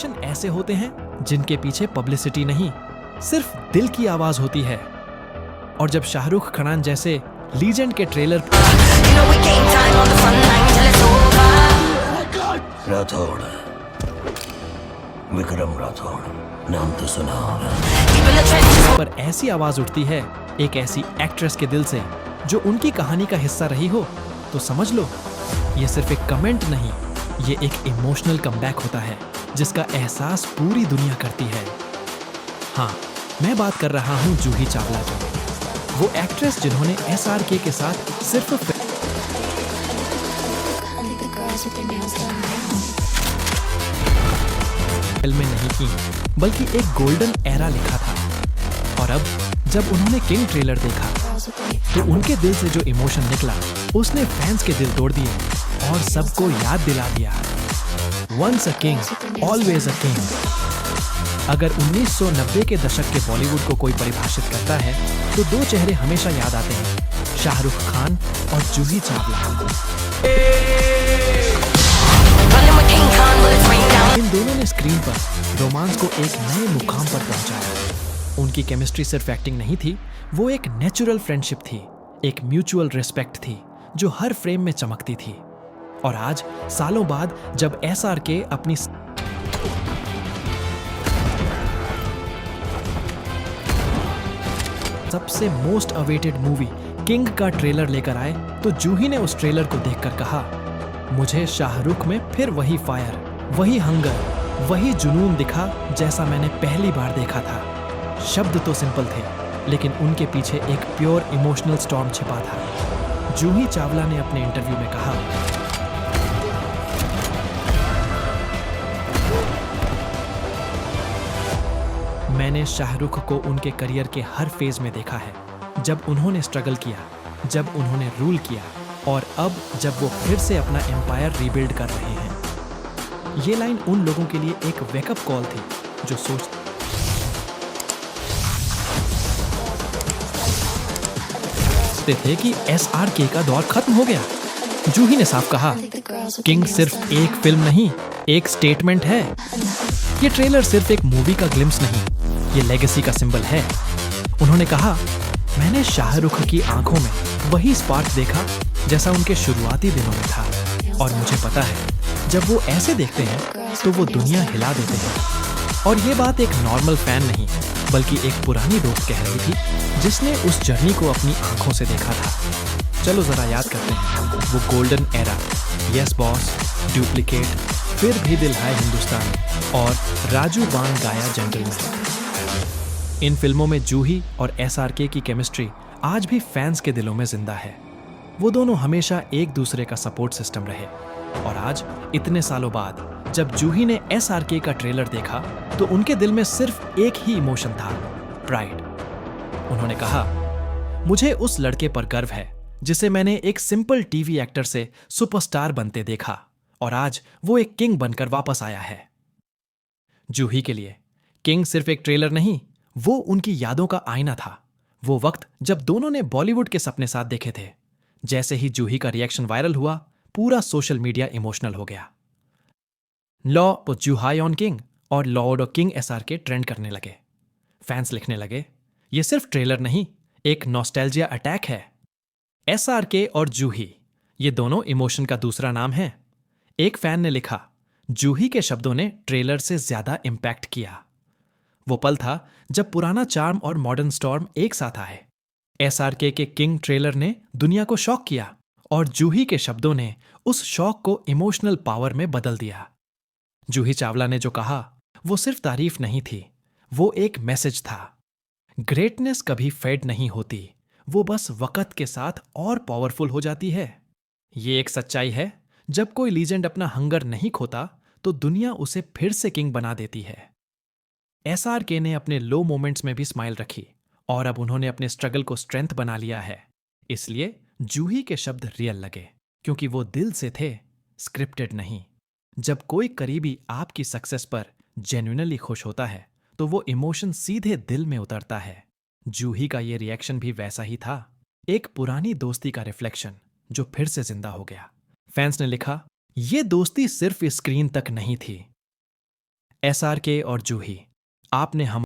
Reaction ऐसे होते हैं जिनके पीछे पब्लिसिटी नहीं, सिर्फ दिल की आवाज होती है। और जब शाहरुख खान जैसे लीजेंड के ट्रेलर राठौड़, विक्रम राठौड़, नाम तो सुना होगा। पर ऐसी आवाज उठती है एक ऐसी एक्ट्रेस के दिल से जो उनकी कहानी का हिस्सा रही हो, तो समझ लो ये सिर्फ एक कमेंट नहीं, ये एक इमोशनल कमबैक होता है जिसका एहसास पूरी दुनिया करती है। हाँ, मैं बात कर रहा हूँ जूही चावला की, वो एक्ट्रेस जिन्होंने SRK के साथ सिर्फ फिल्में नहीं की, बल्कि एक गोल्डन एरा लिखा था। और अब जब उन्होंने किंग ट्रेलर देखा तो उनके दिल से जो इमोशन निकला उसने फैंस के दिल तोड़ दिए और सबको याद दिला दिया, once a king always a king. अगर 1990 के दशक के बॉलीवुड को कोई परिभाषित करता है तो दो चेहरे हमेशा याद आते हैं, शाहरुख खान और जूही चावला। इन दोनों ने स्क्रीन पर रोमांस को एक नए मुकाम पर पहुंचाया। उनकी केमिस्ट्री सिर्फ एक्टिंग नहीं थी, वो एक नेचुरल फ्रेंडशिप थी, एक म्यूचुअल रिस्पेक्ट थी जो हर फ्रेम में चमकती थी। और आज सालों बाद जब SRK अपनी सबसे मोस्ट अवेटेड मूवी किंग का ट्रेलर लेकर आए तो जूही ने उस ट्रेलर को देखकर कहा, मुझे शाहरुख में फिर वही फायर, वही हंगर, वही जुनून दिखा जैसा मैंने पहली बार देखा था। शब्द तो सिंपल थे, लेकिन उनके पीछे एक प्योर इमोशनल स्टॉर्म छिपा था। जूही चावला ने अपने इंटरव्यू में कहा, मैंने शाहरुख को उनके करियर के हर फेज में देखा है, जब उन्होंने स्ट्रगल किया, जब उन्होंने रूल किया और अब जब वो फिर से अपना एम्पायर रीबिल्ड कर रहे हैं। ये लाइन उन लोगों के लिए एक वेकअप कॉल थी जो सोचते थे कि SRK का दौर खत्म हो गया। जूही ने साफ कहा, किंग सिर्फ एक फिल्म नहीं, एक स्टेटमेंट है। ये ट्रेलर सिर्फ एक मूवी का ग्लिम्स नहीं, ये लेगेसी का सिंबल है। उन्होंने कहा, मैंने शाहरुख की आंखों में वही स्पार्क देखा जैसा उनके शुरुआती दिनों में था, और मुझे पता है जब वो ऐसे देखते हैं तो वो दुनिया हिला देते हैं। और ये बात एक नॉर्मल फैन नहीं, बल्कि एक पुरानी दोस्त कह रही थी जिसने उस जर्नी को अपनी आंखों से देखा था। चलो जरा याद करते हैं वो golden era, yes boss, duplicate, फिर भी दिल है हिंदुस्तानी और राजू बान गाया जंगलमैन। इन फिल्मों में जूही और SRK की केमिस्ट्री आज भी फैंस के दिलों में जिंदा है। वो दोनों हमेशा एक दूसरे का सपोर्ट सिस्टम रहे। और आज इतने सालों बाद जब जूही ने SRK का ट्रेलर देखा तो उनके दिल में सिर्फ एक ही इमोशन था, प्राइड। उन्होंने कहा, मुझे उस लड़के पर गर्व है जिसे मैंने एक सिंपल टीवी एक्टर से सुपरस्टार बनते देखा और आज वो एक किंग बनकर वापस आया है। जूही के लिए किंग सिर्फ एक ट्रेलर नहीं, वो उनकी यादों का आईना था। वो वक्त जब दोनों ने बॉलीवुड के सपने साथ देखे थे। जैसे ही जूही का रिएक्शन वायरल हुआ, पूरा सोशल मीडिया इमोशनल हो गया। लॉ पुट यू हाई ऑन किंग और lord of king SRK trend करने लगे। फैंस लिखने लगे, ये सिर्फ ट्रेलर नहीं, एक नॉस्टैल्जिया अटैक है। SRK और जूही, ये दोनों इमोशन का दूसरा नाम है। एक फैन ने लिखा, जूही के शब्दों ने ट्रेलर से ज्यादा इंपैक्ट किया। वो पल था जब पुराना चार्म और मॉडर्न स्टॉर्म एक साथ आए। SRK के किंग ट्रेलर ने दुनिया को शॉक किया और जूही के शब्दों ने उस शॉक को इमोशनल पावर में बदल दिया। जूही चावला ने जो कहा वो सिर्फ तारीफ नहीं थी, वो एक मैसेज था। ग्रेटनेस कभी फेड नहीं होती, वो बस वक्त के साथ और पावरफुल हो जाती है। ये एक सच्चाई है, जब कोई लीजेंड अपना हंगर नहीं खोता तो दुनिया उसे फिर से किंग बना देती है। SRK ने अपने लो मोमेंट्स में भी स्माइल रखी और अब उन्होंने अपने स्ट्रगल को स्ट्रेंथ बना लिया है। इसलिए जूही के शब्द रियल लगे, क्योंकि वो दिल से थे, स्क्रिप्टेड नहीं। जब कोई करीबी आपकी सक्सेस पर जेन्युइनली खुश होता है तो वो इमोशन सीधे दिल में उतरता है। जूही का ये रिएक्शन भी वैसा ही था, एक पुरानी दोस्ती का रिफ्लेक्शन जो फिर से जिंदा हो गया। फैंस ने लिखा, ये दोस्ती सिर्फ स्क्रीन तक नहीं थी, SRK और जूही, आपने हम